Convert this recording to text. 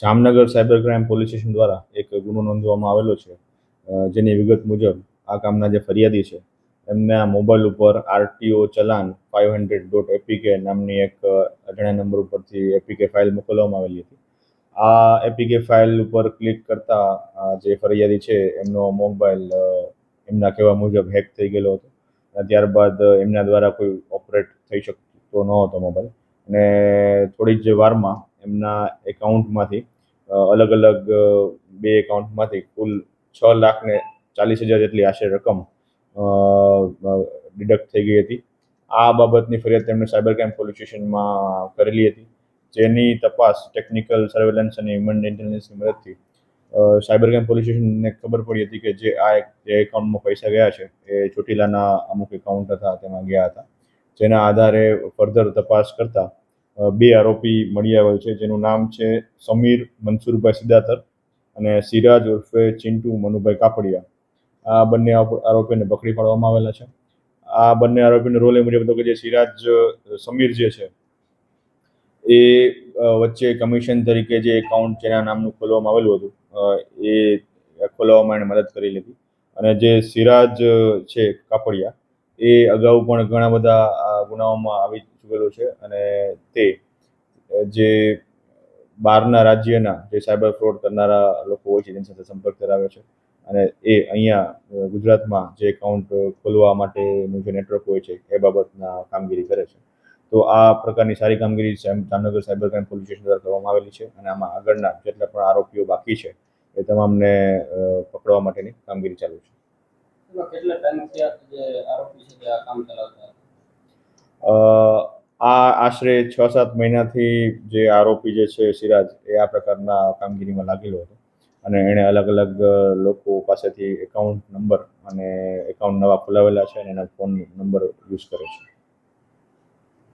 Jamnagar cyber crime police station દ્વારા એક ગુનો નોંધવામાં આવેલો છે, જેની વિગત મુજબ આ કામના જે ફરિયાદી છે એમના મોબાઈલ ઉપર આરટીઓ ચલાન 500.apk નામની એક અજાણ્યા નંબર ઉપરથી એપીકે ફાઇલ મોકલવામાં આવેલી હતી. આ એપીકે ફાઇલ ઉપર ક્લિક કરતા જે ફરિયાદી છે એમનો મોબાઈલ એમના કહેવા મુજબ હેક થઈ ગયેલો હતો. ત્યારબાદ એમના દ્વારા કોઈ ઓપરેટ થઈ શકતો ન હતો મોબાઈલ, અને થોડી જ વારમાં એમના એકાઉન્ટમાંથી અલગ અલગ બે એકાઉન્ટમાંથી કુલ 6,40,000 જેટલી આશરે રકમ ડિડક્ટ થઈ ગઈ હતી. આ બાબતની ફરિયાદ તેમણે સાયબર ક્રાઇમ પોલીસ સ્ટેશનમાં કરેલી હતી, જેની તપાસ ટેકનિકલ સર્વેલન્સ અને હ્યુમન ઇન્ટેલિજન્સની મદદથી સાયબર ક્રાઇમ પોલીસ સ્ટેશનને ખબર પડી હતી કે જે એકાઉન્ટમાં પૈસા ગયા છે એ ચોટીલાના અમુક એકાઉન્ટ હતા, તેમાં ગયા હતા. જેના આધારે ફર્ધર તપાસ કરતા બે આરોપી મળી આવેલ છે, જેનું નામ છે સમીર મનસુરભાઈ સિદાતર અને સિરાજ ઉર્ફે ચિંટુ મનુભાઈ કાપડિયા. આ બંને આરોપીને પકડી પાડવામાં આવેલા છે. આ બંને આરોપીનો રોલ એ મુજબ હતો કે જે સમીર જે છે એ વચ્ચે કમિશન તરીકે જે એકાઉન્ટ જેના નામનું ખોલવામાં આવેલું હતું એ ખોલવામાં એને મદદ કરી લીધી. અને જે સિરાજ છે કાપડિયા, એ અગાઉ પણ ઘણા બધા ગુનાઓમાં આવી ચૂકેલો છે, અને તે જે બહારના રાજ્યના જે સાયબર ફ્રોડ કરનારા લોકો હોય છે તેની સાથે સંપર્ક ધરાવે છે, અને એ અહીંયા ગુજરાતમાં જે એકાઉન્ટ ખોલવા માટેનું જે નેટવર્ક હોય છે એ બાબતના કામગીરી કરે છે. તો આ પ્રકારની સારી કામગીરી Jamnagar cyber crime police station દ્વારા કરવામાં આવેલી છે, અને આમાં આગળના જેટલા પણ આરોપીઓ બાકી છે એ તમામને પકડવા માટેની કામગીરી ચાલુ છે. આ આશરે 6-7 મહિનાથી જે આરોપી જે છે સિરાજ, એ આ પ્રકારના કામગીરીમાં લાગેલો હતો, અને એણે અલગ અલગ લોકો પાસેથી એકાઉન્ટ નંબર અને એકાઉન્ટ નવા ખોલાવેલા છે અને એના ફોન નંબર યુઝ કરે છે.